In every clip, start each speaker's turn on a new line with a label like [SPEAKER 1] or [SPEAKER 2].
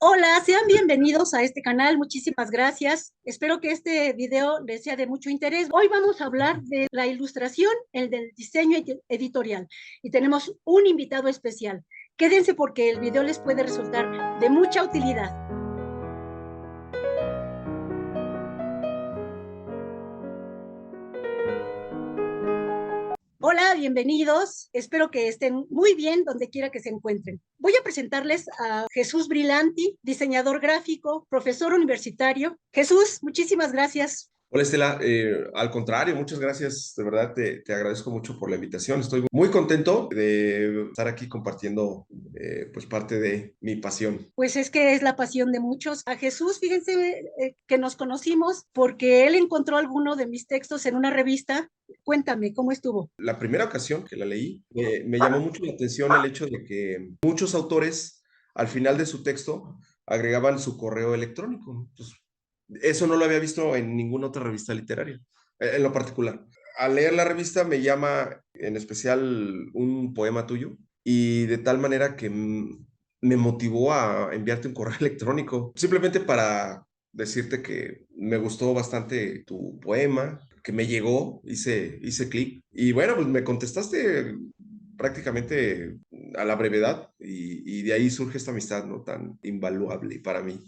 [SPEAKER 1] Hola, sean bienvenidos a este canal, muchísimas gracias. Espero que este video les sea de mucho interés. Hoy vamos a hablar de la ilustración, el del diseño editorial, y tenemos un invitado especial. Quédense porque el video les puede resultar de mucha utilidad. Hola, bienvenidos. Espero que estén muy bien donde quiera que se encuentren. Voy a presentarles a Jesús Brilanti, diseñador gráfico, profesor universitario. Jesús, muchísimas gracias.
[SPEAKER 2] Hola Estela, al contrario, muchas gracias, de verdad te agradezco mucho por la invitación, estoy muy contento de estar aquí compartiendo pues parte de mi pasión.
[SPEAKER 1] Pues es que es la pasión de muchos. A Jesús, fíjense que nos conocimos porque él encontró alguno de mis textos en una revista. Cuéntame, ¿cómo estuvo?
[SPEAKER 2] La primera ocasión que la leí, me llamó mucho la atención el hecho de que muchos autores al final de su texto agregaban su correo electrónico, ¿no? Entonces, eso no lo había visto en ninguna otra revista literaria, en lo particular. Al leer la revista me llama en especial un poema tuyo y de tal manera que me motivó a enviarte un correo electrónico, simplemente para decirte que me gustó bastante tu poema, que me llegó, hice clic y bueno, pues me contestaste prácticamente a la brevedad y de ahí surge esta amistad, ¿no? Tan invaluable para mí.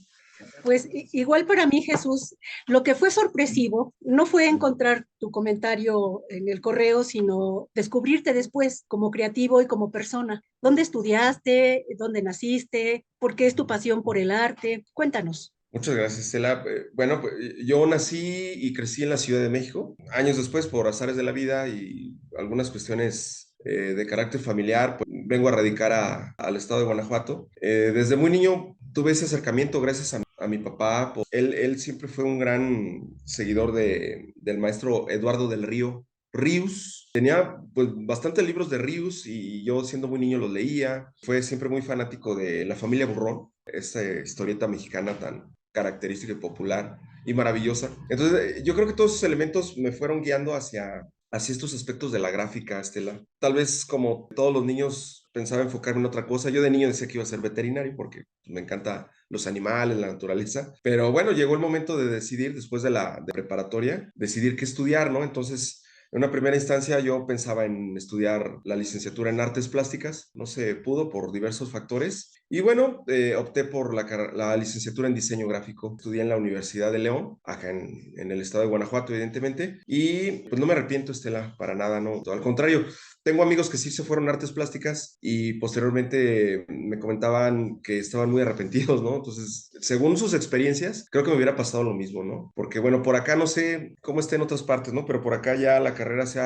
[SPEAKER 1] Pues igual para mí, Jesús, lo que fue sorpresivo no fue encontrar tu comentario en el correo, sino descubrirte después como creativo y como persona. ¿Dónde estudiaste? ¿Dónde naciste? ¿Por qué es tu pasión por el arte? Cuéntanos.
[SPEAKER 2] Muchas gracias, Estela. Bueno, pues, yo nací y crecí en la Ciudad de México. Años después, por azares de la vida y algunas cuestiones de carácter familiar, pues, vengo a radicar al estado de Guanajuato. Desde muy niño tuve ese acercamiento gracias a mi papá. Pues, él siempre fue un gran seguidor del maestro Eduardo del Río Ríos. Tenía pues bastantes libros de Ríos y yo siendo muy niño los leía. Fue siempre muy fanático de La Familia Burrón, esta historieta mexicana tan característica y popular y maravillosa. Entonces, yo creo que todos esos elementos me fueron guiando hacia estos aspectos de la gráfica, Estela. Tal vez como todos los niños pensaba enfocarme en otra cosa. Yo de niño decía que iba a ser veterinario porque me encanta los animales, la naturaleza. Pero bueno, llegó el momento de decidir, después de la de preparatoria, decidir qué estudiar, ¿no? Entonces, en una primera instancia yo pensaba en estudiar la licenciatura en artes plásticas, no se pudo por diversos factores. Y bueno, opté por la licenciatura en diseño gráfico. Estudié en la Universidad de León, acá en el estado de Guanajuato, evidentemente. Y pues no me arrepiento, Estela, para nada, no. Al contrario, tengo amigos que sí se fueron a artes plásticas y posteriormente me comentaban que estaban muy arrepentidos, ¿no? Entonces, según sus experiencias, creo que me hubiera pasado lo mismo, ¿no? Porque bueno, por acá no sé cómo está en otras partes, ¿no? Pero por acá ya la carrera se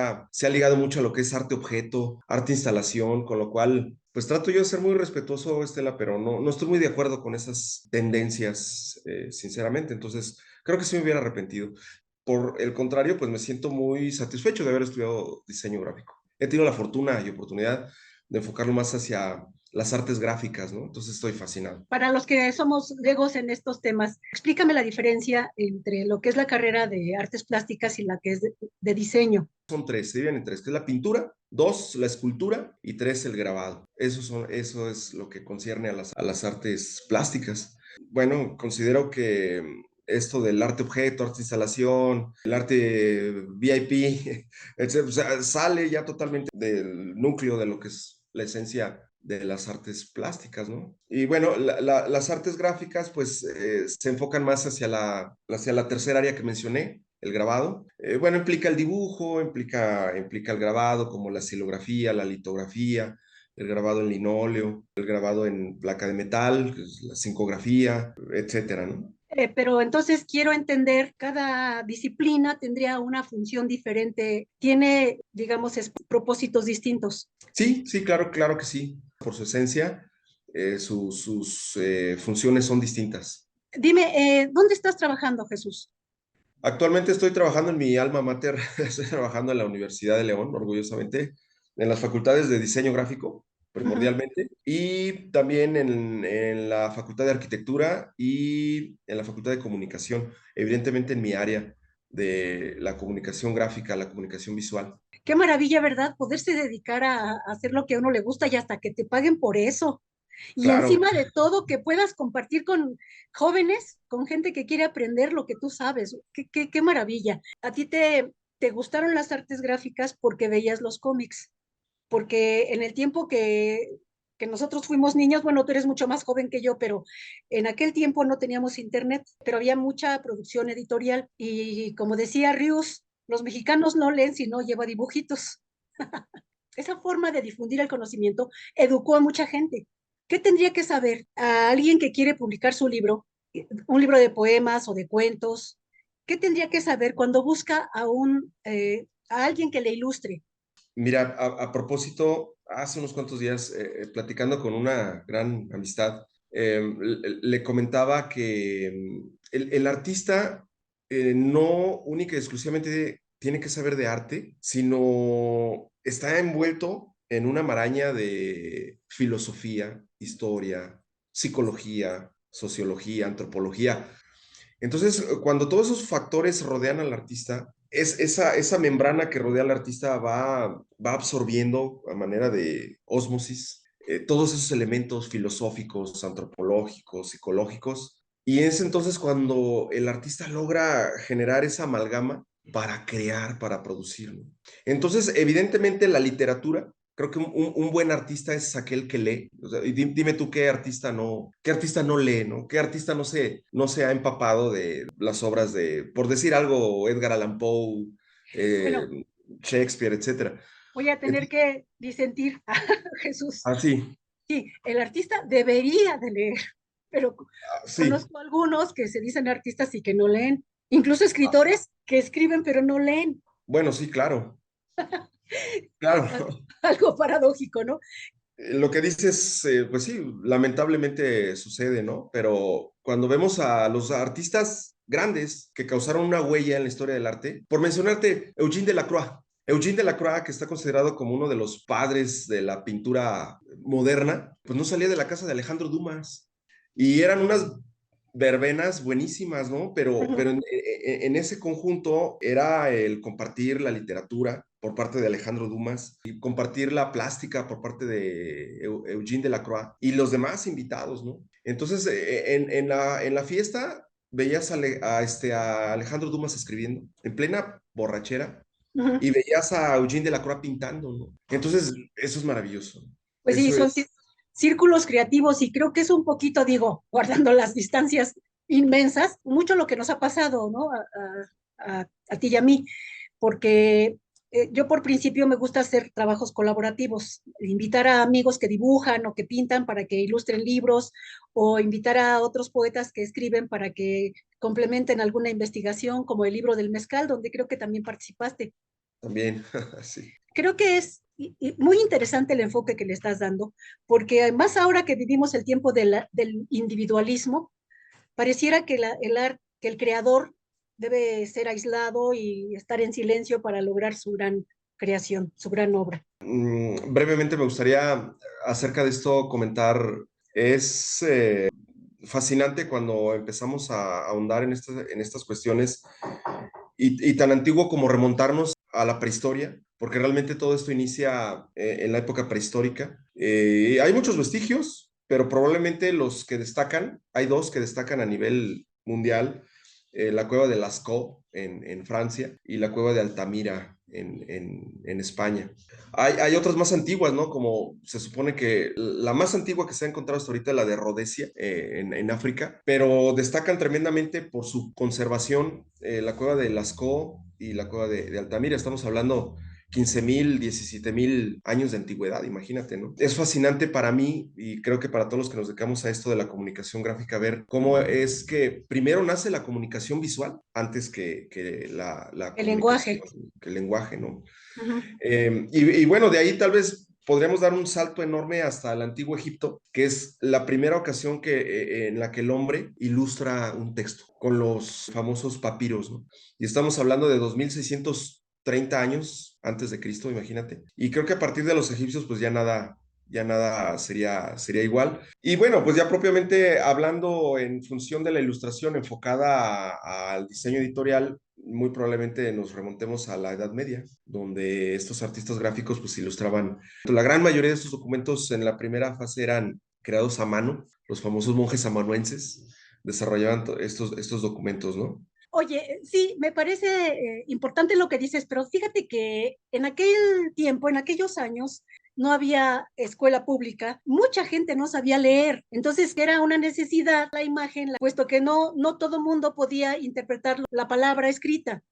[SPEAKER 2] ha ligado mucho a lo que es arte objeto, arte instalación, con lo cual pues trato yo de ser muy respetuoso, Estela, pero no estoy muy de acuerdo con esas tendencias, sinceramente. Entonces, creo que sí me hubiera arrepentido. Por el contrario, pues me siento muy satisfecho de haber estudiado diseño gráfico. He tenido la fortuna y oportunidad de enfocarlo más hacia las artes gráficas, ¿no? Entonces estoy fascinado.
[SPEAKER 1] Para los que somos legos en estos temas, explícame la diferencia entre lo que es la carrera de artes plásticas y la que es de diseño.
[SPEAKER 2] Son tres, se dividen en tres, que es la pintura, dos, la escultura y tres, el grabado. Eso es lo que concierne a las artes plásticas. Bueno, considero que esto del arte objeto, arte instalación, el arte VIP, etcétera, o sea, sale ya totalmente del núcleo de lo que es la esencia de las artes plásticas, ¿no? Y bueno, las artes gráficas pues se enfocan más hacia la tercera área que mencioné, el grabado. Bueno, implica el dibujo, implica el grabado, como la silografía, la litografía, el grabado en linóleo, el grabado en placa de metal, que es la zincografía, etcétera, ¿no?
[SPEAKER 1] Pero entonces quiero entender, cada disciplina tendría una función diferente, tiene, digamos, propósitos distintos.
[SPEAKER 2] Sí, sí, claro, claro que sí. Por su esencia, sus funciones son distintas.
[SPEAKER 1] Dime, ¿dónde estás trabajando, Jesús?
[SPEAKER 2] Actualmente estoy trabajando en mi alma mater, estoy trabajando en la Universidad de León, orgullosamente, en las facultades de diseño gráfico,
[SPEAKER 1] Ajá.
[SPEAKER 2] primordialmente, y también en la Facultad de Arquitectura y en la Facultad de Comunicación, evidentemente en mi área de la comunicación gráfica, la comunicación visual.
[SPEAKER 1] Qué maravilla, ¿verdad? Poderse dedicar a hacer lo que a uno le gusta y hasta que te paguen por eso. Y
[SPEAKER 2] Claro.
[SPEAKER 1] encima de todo, que puedas compartir con jóvenes, con gente que quiere aprender lo que tú sabes. Qué maravilla. ¿A ti te gustaron las artes gráficas porque veías los cómics? Porque en el tiempo que nosotros fuimos niños, bueno, tú eres mucho más joven que yo, pero en aquel tiempo no teníamos internet, pero había mucha producción editorial y como decía Rius, los mexicanos no leen si no lleva dibujitos. Esa forma de difundir el conocimiento educó a mucha gente. ¿Qué tendría que saber a alguien que quiere publicar su libro, un libro de poemas o de cuentos? ¿Qué tendría que saber cuando busca a alguien que le ilustre?
[SPEAKER 2] Mira, a propósito, hace unos cuantos días, platicando con una gran amistad, le comentaba que el artista no única y exclusivamente tiene que saber de arte, sino está envuelto en una maraña de filosofía, historia, psicología, sociología, antropología. Entonces, cuando todos esos factores rodean al artista, esa membrana que rodea al artista va absorbiendo a manera de ósmosis todos esos elementos filosóficos, antropológicos, psicológicos. Y es entonces cuando el artista logra generar esa amalgama para crear, para producir, ¿no? Entonces, evidentemente, la literatura, creo que un buen artista es aquel que lee. O sea, y dime tú qué artista no lee, ¿no? ¿Qué artista no se ha empapado de las obras de, por decir algo, Edgar Allan Poe, eh,
[SPEAKER 1] Bueno,
[SPEAKER 2] Shakespeare, etcétera?
[SPEAKER 1] voy a tener
[SPEAKER 2] Entonces,
[SPEAKER 1] que disentir a Jesús.
[SPEAKER 2] así,
[SPEAKER 1] Sí, el artista debería de leer, pero
[SPEAKER 2] sí,
[SPEAKER 1] conozco algunos que se dicen artistas y que no leen, incluso
[SPEAKER 2] ah,
[SPEAKER 1] escritores que escriben pero no leen.
[SPEAKER 2] bueno, sí, claro, claro.
[SPEAKER 1] Algo paradójico, ¿no?
[SPEAKER 2] Lo que dices, pues sí, lamentablemente sucede, ¿no? Pero cuando vemos a los artistas grandes que causaron una huella en la historia del arte, por mencionarte, Eugene Delacroix. Eugene Delacroix, que está considerado como uno de los padres de la pintura moderna, pues no salía de la casa de Alejandro Dumas. Y eran unas verbenas buenísimas, ¿no? Pero en ese conjunto era el compartir la literatura por parte de Alejandro Dumas y compartir la plástica por parte de Eugene Delacroix y los demás invitados, ¿no? Entonces, en la fiesta veías a Alejandro Dumas escribiendo en plena borrachera
[SPEAKER 1] Uh-huh.
[SPEAKER 2] y veías a Eugene Delacroix pintando, ¿no? Entonces, eso es maravilloso.
[SPEAKER 1] Pues sí,
[SPEAKER 2] Eso
[SPEAKER 1] son
[SPEAKER 2] es
[SPEAKER 1] círculos creativos y creo que es un poquito, digo, guardando las distancias inmensas, mucho lo que nos ha pasado, ¿no? A ti y a mí, porque yo por principio me gusta hacer trabajos colaborativos, invitar a amigos que dibujan o que pintan para que ilustren libros, o invitar a otros poetas que escriben para que complementen alguna investigación, como el libro del mezcal, donde creo que también participaste.
[SPEAKER 2] también, sí.
[SPEAKER 1] Creo que es muy interesante el enfoque que le estás dando, porque además ahora que vivimos el tiempo del individualismo, pareciera que, que el creador debe ser aislado y estar en silencio para lograr su gran creación, su gran obra.
[SPEAKER 2] Brevemente me gustaría acerca de esto comentar, es fascinante cuando empezamos a ahondar en estas cuestiones y tan antiguo como remontarnos a la prehistoria, porque realmente todo esto inicia en la época prehistórica. Hay muchos vestigios, pero probablemente los que destacan, hay dos que destacan a nivel mundial, la cueva de Lascaux en Francia y la cueva de Altamira en España. Hay otras más antiguas, ¿no? Como se supone que la más antigua que se ha encontrado hasta ahorita es la de Rodesia, en África, pero destacan tremendamente por su conservación la cueva de Lascaux y la cueva de Altamira. Estamos hablando 15.000, 17.000 años de antigüedad, imagínate, ¿no? Es fascinante para mí y creo que para todos los que nos dedicamos a esto de la comunicación gráfica, ver cómo es que primero nace la comunicación visual antes que la
[SPEAKER 1] El
[SPEAKER 2] comunicación,
[SPEAKER 1] lenguaje.
[SPEAKER 2] que el lenguaje, ¿no?
[SPEAKER 1] Ujú.
[SPEAKER 2] Y bueno, de ahí tal vez podríamos dar un salto enorme hasta el antiguo Egipto, que es la primera ocasión en la que el hombre ilustra un texto con los famosos papiros, ¿no? Y estamos hablando de 2630 años antes de Cristo, imagínate. Y creo que a partir de los egipcios, pues ya nada sería igual. Y bueno, pues ya propiamente hablando en función de la ilustración enfocada al diseño editorial, muy probablemente nos remontemos a la Edad Media, donde estos artistas gráficos pues ilustraban. La gran mayoría de estos documentos en la primera fase eran creados a mano, los famosos monjes amanuenses desarrollaban estos documentos, ¿no?
[SPEAKER 1] Oye, sí, me parece importante lo que dices, pero fíjate que en aquel tiempo, en aquellos años, no había escuela pública, mucha gente no sabía leer, entonces era una necesidad la imagen, puesto que no todo mundo podía interpretar la palabra escrita.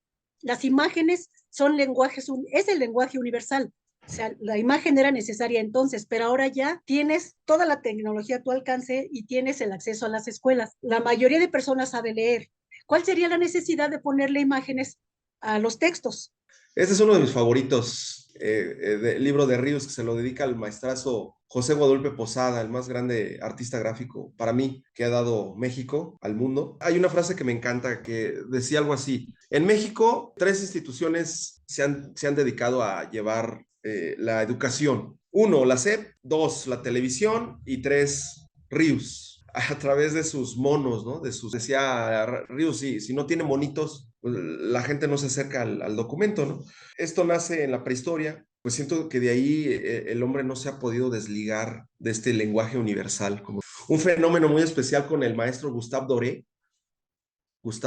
[SPEAKER 1] Las imágenes son lenguajes, es el lenguaje universal. O sea, la imagen era necesaria entonces, pero ahora ya tienes toda la tecnología a tu alcance y tienes el acceso a las escuelas. La mayoría de personas sabe leer. ¿Cuál sería la necesidad de ponerle imágenes a los textos?
[SPEAKER 2] Este es uno de mis favoritos, del libro de Ríos, que se lo dedica al maestrazo José Guadalupe Posada, el más grande artista gráfico para mí que ha dado México al mundo. Hay una frase que me encanta que decía algo así: en México, tres instituciones se han dedicado a llevar la educación. Uno, la SEP; dos, la televisión; y tres, Ríos, a través de sus monos, ¿no? Decía Ríos, si no tiene monitos, pues la gente no se acerca al documento, ¿no? Esto nace en la prehistoria, pues siento que de ahí el hombre no se ha podido desligar de este lenguaje universal, como un fenómeno muy especial con el maestro Gustave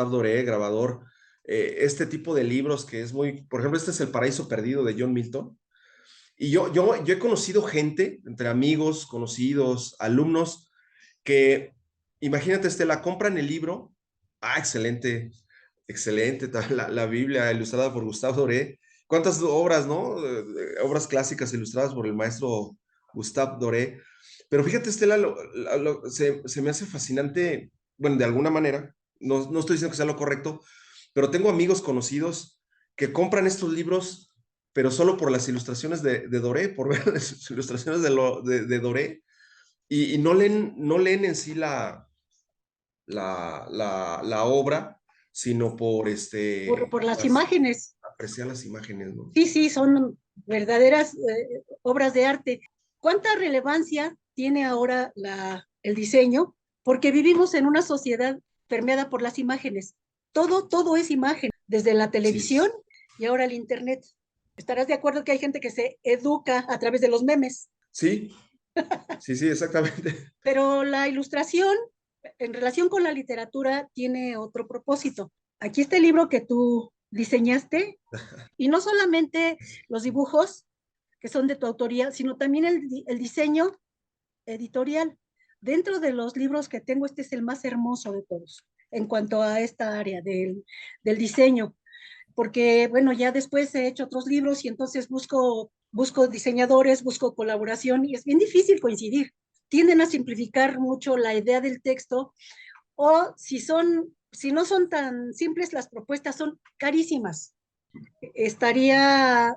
[SPEAKER 2] Doré, grabador. Este tipo de libros que es muy, por ejemplo, este es El Paraíso Perdido de John Milton. Y yo he conocido gente, entre amigos, conocidos, alumnos, que, imagínate, la compran el libro. Ah, excelente, excelente, la Biblia ilustrada por Gustave Doré. ¿Cuántas obras, no? Obras clásicas ilustradas por el maestro Gustave Doré. Pero fíjate, Estela, se me hace fascinante, bueno, de alguna manera, no estoy diciendo que sea lo correcto, pero tengo amigos conocidos que compran estos libros, pero solo por las ilustraciones de Doré, por ver las ilustraciones de Doré, y no leen en sí la obra, sino por
[SPEAKER 1] Por las imágenes.
[SPEAKER 2] apreciar las imágenes, ¿no?
[SPEAKER 1] Sí, sí, son verdaderas obras de arte. ¿Cuánta relevancia tiene ahora el diseño? Porque vivimos en una sociedad permeada por las imágenes. Todo es imagen, desde la
[SPEAKER 2] Sí,
[SPEAKER 1] televisión y ahora el internet. ¿Estarás de acuerdo que hay gente que se educa a través de los memes?
[SPEAKER 2] sí, sí, sí, exactamente.
[SPEAKER 1] Pero la ilustración, en relación con la literatura, tiene otro propósito. Aquí está el libro que tú diseñaste, y no solamente los dibujos que son de tu autoría, sino también el diseño editorial. Dentro de los libros que tengo, este es el más hermoso de todos en cuanto a esta área del diseño, porque bueno, ya después he hecho otros libros y entonces busco diseñadores, busco colaboración y es bien difícil coincidir. Tienden a simplificar mucho la idea del texto, o si no son tan simples, las propuestas son carísimas. Estaría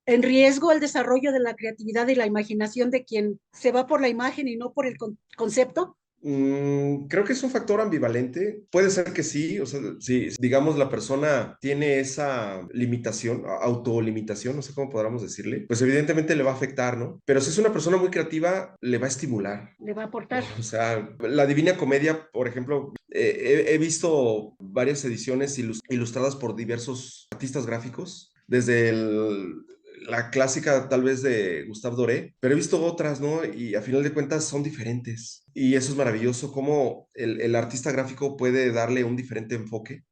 [SPEAKER 1] en riesgo el desarrollo de la creatividad y la imaginación de quien se va por la imagen y no por el concepto.
[SPEAKER 2] Creo que es un factor ambivalente. Puede ser que sí, o sea, si digamos la persona tiene esa limitación, autolimitación, no sé cómo podríamos decirle, pues evidentemente le va a afectar, ¿no? Pero si es una persona muy creativa, le va a estimular.
[SPEAKER 1] Le va a aportar.
[SPEAKER 2] O sea, la Divina Comedia, por ejemplo, he visto varias ediciones ilustradas por diversos artistas gráficos, desde la clásica tal vez de Gustave Doré, pero he visto otras, ¿no? Y a final de cuentas son diferentes. Y eso es maravilloso, cómo el artista gráfico puede darle un diferente enfoque.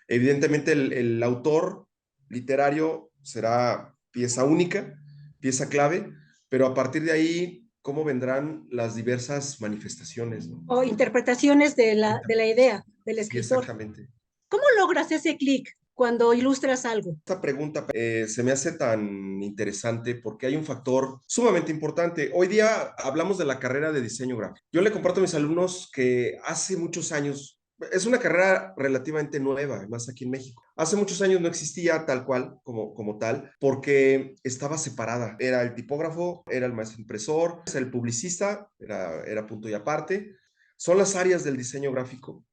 [SPEAKER 2] Evidentemente el autor literario será pieza única, pieza clave, pero a partir de ahí, ¿cómo vendrán las diversas manifestaciones, ¿no?
[SPEAKER 1] O interpretaciones de la idea del
[SPEAKER 2] Sí,
[SPEAKER 1] escritor.
[SPEAKER 2] exactamente.
[SPEAKER 1] ¿Cómo logras ese clic cuando ilustras algo?
[SPEAKER 2] Esta pregunta se me hace tan interesante porque hay un factor sumamente importante. Hoy día hablamos de la carrera de diseño gráfico. Yo le comparto a mis alumnos que hace muchos años, es una carrera relativamente nueva, además aquí en México. Hace muchos años no existía tal cual, como tal, porque estaba separada. Era el tipógrafo, era el maestro impresor, el publicista, era punto y aparte. Son las áreas del diseño gráfico.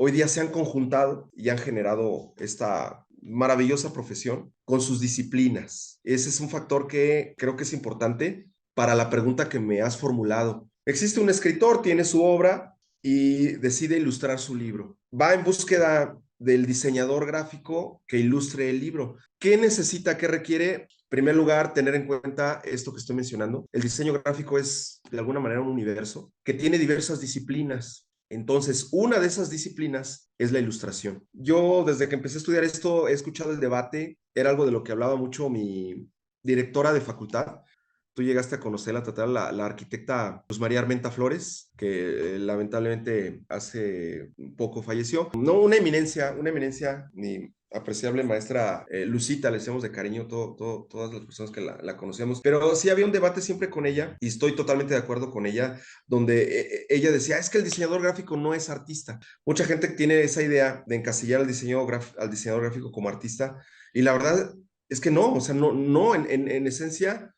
[SPEAKER 2] Hoy día se han conjuntado y han generado esta maravillosa profesión con sus disciplinas. Ese es un factor que creo que es importante para la pregunta que me has formulado. Existe un escritor, tiene su obra y decide ilustrar su libro. Va en búsqueda del diseñador gráfico que ilustre el libro. ¿Qué necesita, qué requiere? primer lugar, tener en cuenta esto que estoy mencionando. El diseño gráfico es, de alguna manera, un universo que tiene diversas disciplinas. Entonces, una de esas disciplinas es la ilustración. Yo, desde que empecé a estudiar esto, he escuchado el debate. Era algo de lo que hablaba mucho mi directora de facultad. Tú llegaste a conocerla, tratar la arquitecta Luz María Armenta Flores, que lamentablemente hace poco falleció. No, una eminencia, mi apreciable maestra Lucita, le decíamos de cariño todas las personas que la conocemos, pero sí había un debate siempre con ella, y estoy totalmente de acuerdo con ella, donde ella decía, es que el diseñador gráfico no es artista. Mucha gente tiene esa idea de encasillar al diseñador gráfico como artista, y la verdad es que no, o sea, no en esencia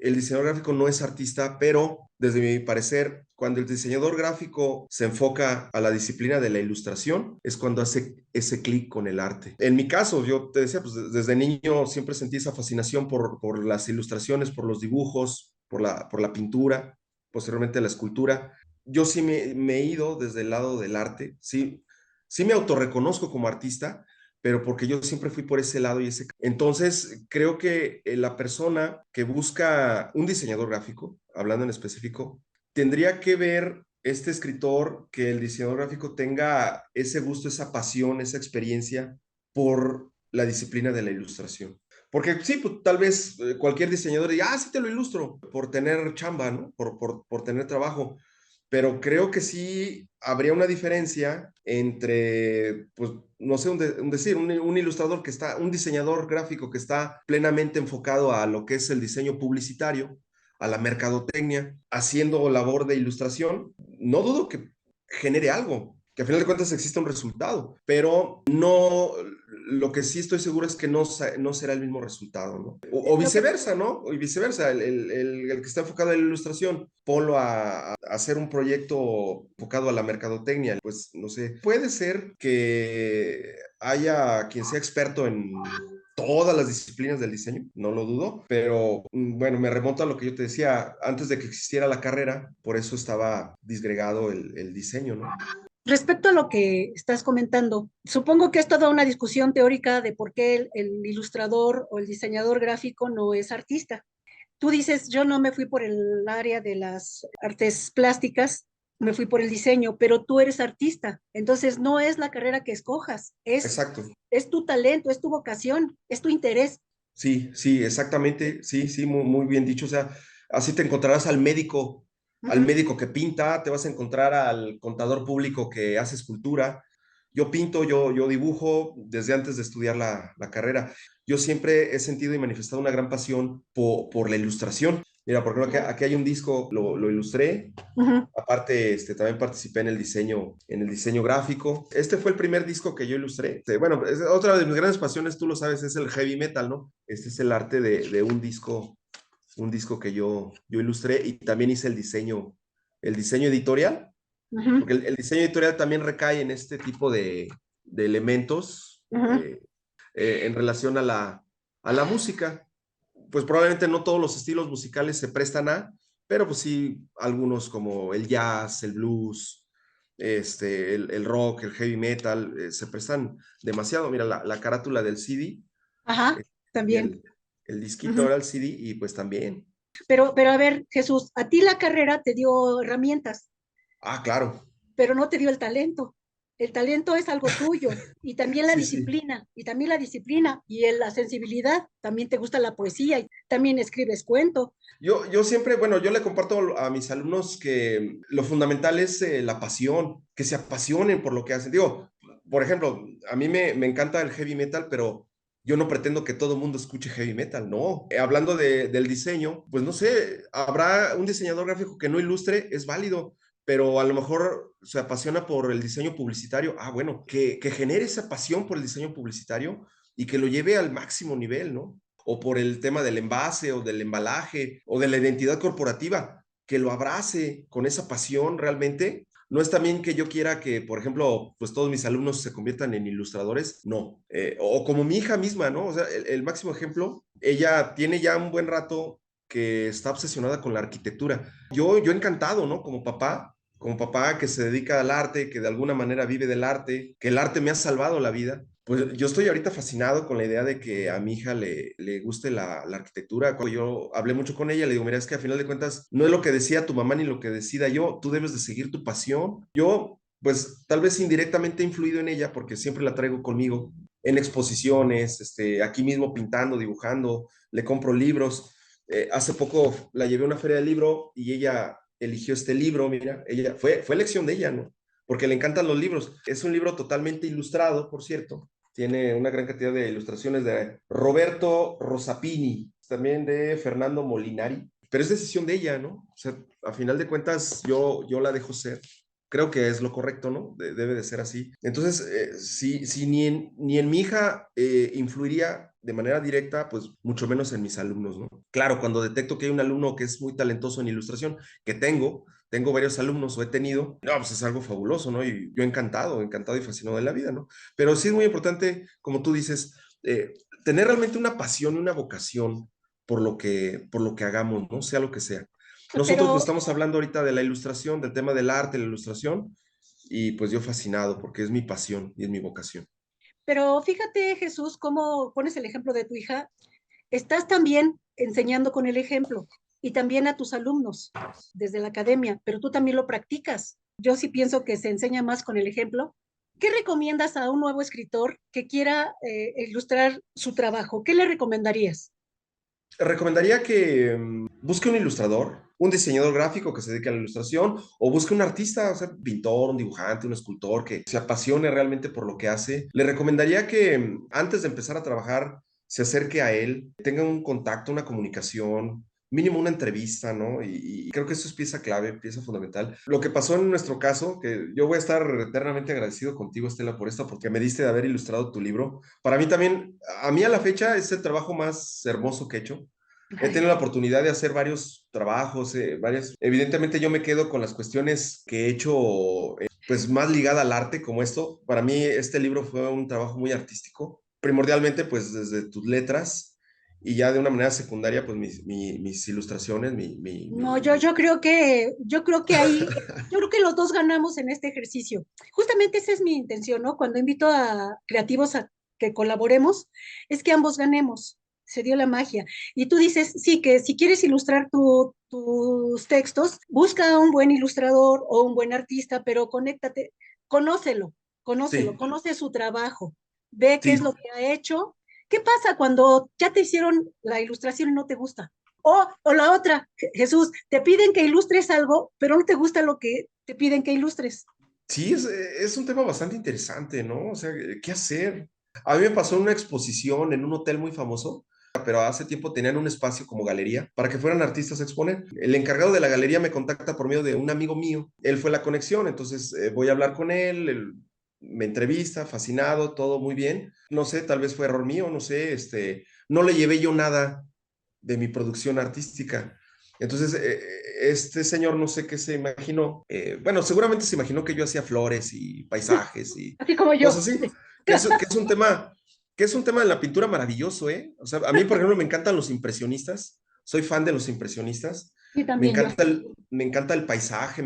[SPEAKER 2] el diseñador gráfico no es artista, pero desde mi parecer, cuando el diseñador gráfico se enfoca a la disciplina de la ilustración, es cuando hace ese clic con el arte. En mi caso, yo te decía, pues desde niño siempre sentí esa fascinación por las ilustraciones, por los dibujos, por la pintura, posteriormente la escultura. Yo sí me he ido desde el lado del arte, sí, sí me autorreconozco como artista, pero porque yo siempre fui por ese lado y ese. Entonces, creo que la persona que busca un diseñador gráfico, hablando en específico, tendría que ver este escritor que el diseñador gráfico tenga ese gusto, esa pasión, esa experiencia por la disciplina de la ilustración. Porque sí, pues, tal vez cualquier diseñador diga, sí te lo ilustro, por tener chamba, ¿no? Por tener trabajo, pero creo que sí habría una diferencia entre, pues, no sé, un ilustrador que está, un diseñador gráfico que está plenamente enfocado a lo que es el diseño publicitario, a la mercadotecnia, haciendo labor de ilustración, no dudo que genere algo, que a final de cuentas exista un resultado, pero no, lo que sí estoy seguro es que no será el mismo resultado, ¿no? O
[SPEAKER 1] Lo que,
[SPEAKER 2] viceversa, ¿no? O viceversa, el que está enfocado en la ilustración, ponlo a hacer un proyecto enfocado a la mercadotecnia, pues no sé, puede ser que haya quien sea experto en todas las disciplinas del diseño, no lo dudo, pero bueno, me remonto a lo que yo te decía, antes de que existiera la carrera, por eso estaba disgregado el diseño, ¿no?
[SPEAKER 1] respecto a lo que estás comentando, supongo que es toda una discusión teórica de por qué el ilustrador o el diseñador gráfico no es artista. Tú dices, yo no me fui por el área de las artes plásticas, me fui por el diseño, pero tú eres artista, entonces no es la carrera que escojas,
[SPEAKER 2] Exacto.
[SPEAKER 1] es tu talento, es tu vocación, es tu interés.
[SPEAKER 2] Sí, sí, exactamente, sí, sí, muy bien dicho. O sea, así te encontrarás al
[SPEAKER 1] Ujú.
[SPEAKER 2] médico que pinta, te vas a encontrar al contador público que hace escultura. Yo pinto, yo dibujo desde antes de estudiar la carrera. Yo siempre he sentido y manifestado una gran pasión por la ilustración. Mira, por ejemplo, aquí hay un disco, lo ilustré.
[SPEAKER 1] Ujú.
[SPEAKER 2] Aparte, también participé en el diseño gráfico. Este fue el primer disco que yo ilustré. Bueno, otra de mis grandes pasiones, tú lo sabes, es el heavy metal, ¿no? Este es el arte de un disco que yo ilustré y también hice el diseño editorial,
[SPEAKER 1] Ujú.
[SPEAKER 2] porque el diseño editorial también recae en este tipo de elementos
[SPEAKER 1] Ujú.
[SPEAKER 2] en relación a la música. Pues probablemente no todos los estilos musicales se prestan pero pues sí, algunos como el jazz, el blues, el rock, el heavy metal, se prestan demasiado. Mira, la carátula del CD,
[SPEAKER 1] Ajá,
[SPEAKER 2] eh, y
[SPEAKER 1] también.
[SPEAKER 2] el disquito
[SPEAKER 1] Ujú.
[SPEAKER 2] era el CD y pues también.
[SPEAKER 1] Pero a ver, Jesús, a ti la carrera te dio herramientas,
[SPEAKER 2] Ah, claro.
[SPEAKER 1] pero no te dio el talento. El talento es algo tuyo y también la
[SPEAKER 2] Sí, sí.
[SPEAKER 1] disciplina, la sensibilidad. También te gusta la poesía y también escribes cuento.
[SPEAKER 2] Yo siempre, bueno, yo le comparto a mis alumnos que lo fundamental es la pasión, que se apasionen por lo que hacen. Digo, por ejemplo, a mí me encanta el heavy metal, pero yo no pretendo que todo el mundo escuche heavy metal, no. Hablando del diseño, pues no sé, habrá un diseñador gráfico que no ilustre, es válido, pero a lo mejor se apasiona por el diseño publicitario. Ah, bueno, que genere esa pasión por el diseño publicitario y que lo lleve al máximo nivel, ¿no? O por el tema del envase o del embalaje o de la identidad corporativa, que lo abrace con esa pasión realmente. No es también que yo quiera que, por ejemplo, pues todos mis alumnos se conviertan en ilustradores, no. O como mi hija misma, ¿no? O sea, el máximo ejemplo, ella tiene ya un buen rato que está obsesionada con la arquitectura. Yo encantado, ¿no? Como papá, como papá que se dedica al arte, que de alguna manera vive del arte, que el arte me ha salvado la vida, pues yo estoy ahorita fascinado con la idea de que a mi hija le guste la arquitectura. Cuando yo hablé mucho con ella, le digo, mira, es que a final de cuentas no es lo que decía tu mamá ni lo que decida yo, tú debes de seguir tu pasión. Yo, pues tal vez indirectamente he influido en ella porque siempre la traigo conmigo en exposiciones, aquí mismo pintando, dibujando, le compro libros. Hace poco la llevé a una feria del libro y ella eligió este libro, mira, ella fue elección de ella, ¿no? Porque le encantan los libros. Es un libro totalmente ilustrado, por cierto. Tiene una gran cantidad de ilustraciones de Roberto Rosapini, también de Fernando Molinari, pero es decisión de ella, ¿no? O sea, a final de cuentas yo la dejo ser. Creo que es lo correcto, ¿no? Debe de ser así. Entonces, si ni en mi hija influiría de manera directa, pues mucho menos en mis alumnos, ¿no? Claro, cuando detecto que hay un alumno que es muy talentoso en ilustración, que tengo varios alumnos o he tenido, no, pues es algo fabuloso, ¿no? Y yo encantado, encantado y fascinado de la vida, ¿no? Pero sí es muy importante, como tú dices, tener realmente una pasión y una vocación por lo que hagamos, ¿no? Sea lo que sea. Nosotros pues
[SPEAKER 1] Pero,
[SPEAKER 2] estamos hablando ahorita de la ilustración, del tema del arte, la ilustración, y pues yo fascinado porque es mi pasión y es mi vocación.
[SPEAKER 1] pero fíjate, Jesús, cómo pones el ejemplo de tu hija. Estás también enseñando con el ejemplo y también a tus alumnos desde la academia, pero tú también lo practicas. Yo sí pienso que se enseña más con el ejemplo. ¿Qué recomiendas a un nuevo escritor que quiera ilustrar su trabajo? ¿Qué le recomendarías?
[SPEAKER 2] Recomendaría que busque un ilustrador, un diseñador gráfico que se dedique a la ilustración o busque un artista, o sea, pintor, un dibujante, un escultor que se apasione realmente por lo que hace. Le recomendaría que antes de empezar a trabajar se acerque a él, tenga un contacto, una comunicación, mínimo una entrevista, ¿no? Y creo que eso es pieza clave, pieza fundamental. Lo que pasó en nuestro caso, que yo voy a estar eternamente agradecido contigo, Estela, por esto, porque me diste de haber ilustrado tu libro. Para mí también, a mí a la fecha es el trabajo más hermoso que he hecho. He tenido la
[SPEAKER 1] Ay,
[SPEAKER 2] oportunidad de hacer varios trabajos, varias. Evidentemente yo me quedo con las cuestiones que he hecho, pues más ligada al arte como esto. Para mí este libro fue un trabajo muy artístico, primordialmente pues desde tus letras y ya de una manera secundaria pues mis ilustraciones,
[SPEAKER 1] no, yo creo que ahí, yo creo que los dos ganamos en este ejercicio. Justamente esa es mi intención, ¿no? Cuando invito a creativos a que colaboremos, es que ambos ganemos. Se dio la magia. Y tú dices, sí, que si quieres ilustrar tus textos, busca a un buen ilustrador o un buen artista, pero conéctate, conócelo, conócelo,
[SPEAKER 2] Sí,
[SPEAKER 1] conoce su trabajo, ve qué es lo
[SPEAKER 2] sí,
[SPEAKER 1] que ha hecho. ¿Qué pasa cuando ya te hicieron la ilustración y no te gusta? O la otra, Jesús, te piden que ilustres algo, pero no te gusta lo que te piden que ilustres.
[SPEAKER 2] sí, es un tema bastante interesante, ¿no? O sea, ¿qué hacer? A mí me pasó en una exposición en un hotel muy famoso, pero hace tiempo tenían un espacio como galería para que fueran artistas a exponer. El encargado de la galería me contacta por medio de un amigo mío. Él fue la conexión, entonces voy a hablar con él, me entrevista, fascinado, todo muy bien. No sé, tal vez fue error mío, no sé, no le llevé yo nada de mi producción artística. Entonces, este señor no sé qué se imaginó. Bueno, seguramente se imaginó que yo hacía flores y paisajes y
[SPEAKER 1] Así como
[SPEAKER 2] cosas
[SPEAKER 1] yo.
[SPEAKER 2] así, que es un tema de la pintura maravilloso, ¿eh? O sea, a mí, por ejemplo, me encantan los impresionistas. Soy fan de los impresionistas.
[SPEAKER 1] Y
[SPEAKER 2] Me
[SPEAKER 1] también yo.
[SPEAKER 2] encanta me encanta el paisaje,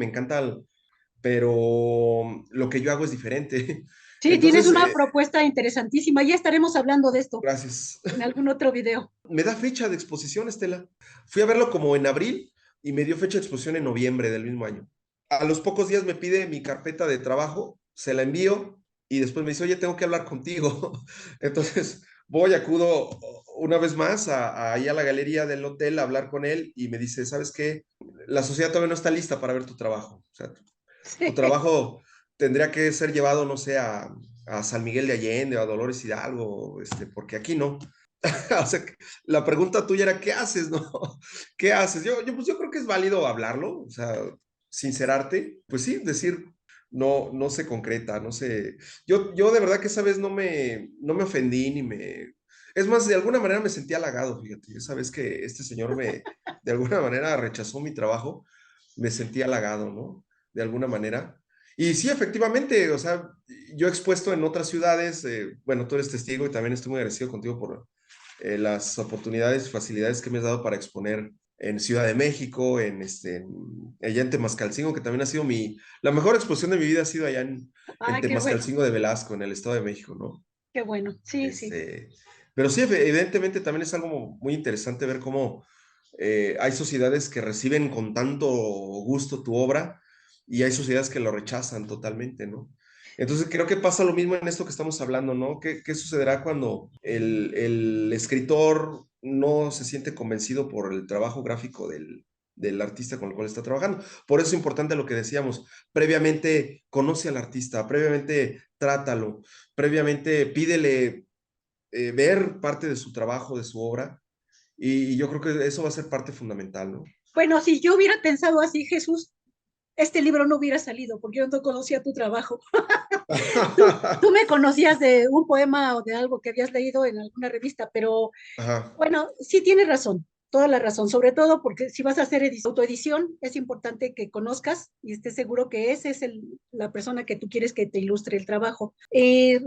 [SPEAKER 2] pero lo que yo hago es diferente.
[SPEAKER 1] Sí, tienes
[SPEAKER 2] Entonces,
[SPEAKER 1] una propuesta interesantísima. Ya estaremos hablando de esto
[SPEAKER 2] gracias.
[SPEAKER 1] en algún otro video.
[SPEAKER 2] Me da fecha de exposición, Estela. Fui a verlo como en abril y me dio fecha de exposición en noviembre del mismo año. A los pocos días me pide mi carpeta de trabajo, se la envío y después me dice, oye, tengo que hablar contigo. Entonces acudo una vez más ahí a la galería del hotel a hablar con él y me dice, ¿sabes qué? La sociedad todavía no está lista para ver tu trabajo. O sea, tu
[SPEAKER 1] Sí,
[SPEAKER 2] trabajo tendría que ser llevado, no sé, a San Miguel de Allende o a Dolores Hidalgo, porque aquí no. O sea, la pregunta tuya era, ¿qué haces, no? ¿Qué haces? Pues yo creo que es válido hablarlo, o sea, sincerarte, pues sí, decir, no se concreta, no sé. Yo de verdad que esa vez no me ofendí ni me... Es más, de alguna manera me sentí halagado, fíjate, esa vez que este señor de alguna manera rechazó mi trabajo, me sentí halagado, ¿no? De alguna manera. Y sí, efectivamente, o sea, yo he expuesto en otras ciudades, bueno, tú eres testigo y también estoy muy agradecido contigo por las oportunidades y facilidades que me has dado para exponer en Ciudad de México, allá en Temascalcingo, que también ha sido la mejor exposición de mi vida ha sido allá en
[SPEAKER 1] Ay, qué bueno,
[SPEAKER 2] Temascalcingo de Velasco, en el Estado de México, ¿no?
[SPEAKER 1] qué bueno. Sí, sí.
[SPEAKER 2] Este, pero sí, evidentemente también es algo muy interesante ver cómo hay sociedades que reciben con tanto gusto tu obra y hay sociedades que lo rechazan totalmente, ¿no? Entonces creo que pasa lo mismo en esto que estamos hablando, ¿no? ¿Qué sucederá cuando el escritor no se siente convencido por el trabajo gráfico del artista con el cual está trabajando? Por eso es importante lo que decíamos, previamente conoce al artista, previamente trátalo, previamente pídele ver parte de su trabajo, de su obra, y yo creo que eso va a ser parte fundamental, ¿no?
[SPEAKER 1] Bueno, si yo hubiera pensado así, Jesús, este libro no hubiera salido porque yo no conocía tu trabajo. Tú me conocías de un poema o de algo que habías leído en alguna revista, pero
[SPEAKER 2] Ajá,
[SPEAKER 1] bueno, sí tienes razón, toda la razón, sobre todo porque si vas a hacer autoedición, es importante que conozcas y estés seguro que esa es la persona que tú quieres que te ilustre el trabajo.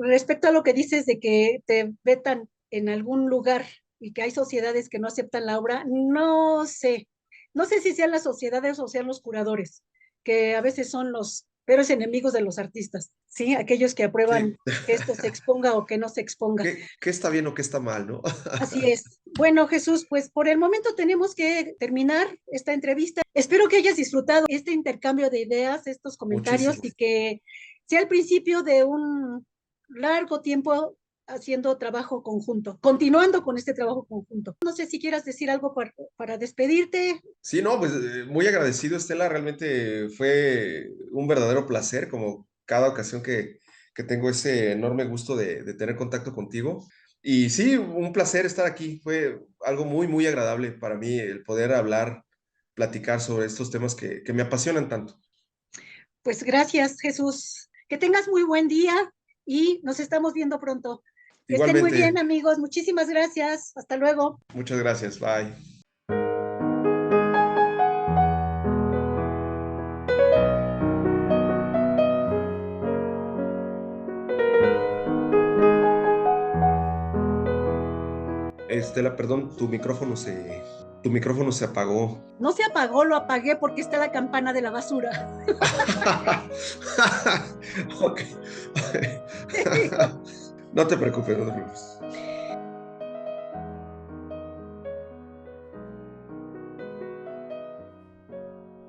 [SPEAKER 1] Respecto a lo que dices de que te vetan en algún lugar y que hay sociedades que no aceptan la obra, no sé si sean las sociedades o sean los curadores, que a veces son los peores enemigos de los artistas, ¿sí? Aquellos que
[SPEAKER 2] sí.
[SPEAKER 1] aprueban que esto se exponga o que no se exponga.
[SPEAKER 2] ¿Qué está bien o qué está mal, no?
[SPEAKER 1] Así es. Bueno, Jesús, pues por el momento tenemos que terminar esta entrevista. Espero que hayas disfrutado este intercambio de ideas, estos comentarios
[SPEAKER 2] Muchísimo.
[SPEAKER 1] y que sea el principio de un largo tiempo haciendo trabajo conjunto, continuando con este trabajo conjunto. No sé si quieras decir algo para despedirte.
[SPEAKER 2] Sí, no, pues muy agradecido, Estela. Realmente fue un verdadero placer, como cada ocasión que tengo ese enorme gusto de tener contacto contigo. Y sí, un placer estar aquí. Fue algo muy, muy agradable para mí el poder hablar, platicar sobre estos temas que me apasionan tanto.
[SPEAKER 1] Pues gracias, Jesús. Que tengas muy buen día y nos estamos viendo pronto. Que estén muy bien,
[SPEAKER 2] Igualmente,
[SPEAKER 1] amigos. Muchísimas gracias. Hasta luego.
[SPEAKER 2] muchas gracias. Bye. Estela, perdón, tu micrófono se apagó.
[SPEAKER 1] No se apagó, lo apagué porque está la campana de la basura.
[SPEAKER 2] Ok. No te preocupes, no te preocupes.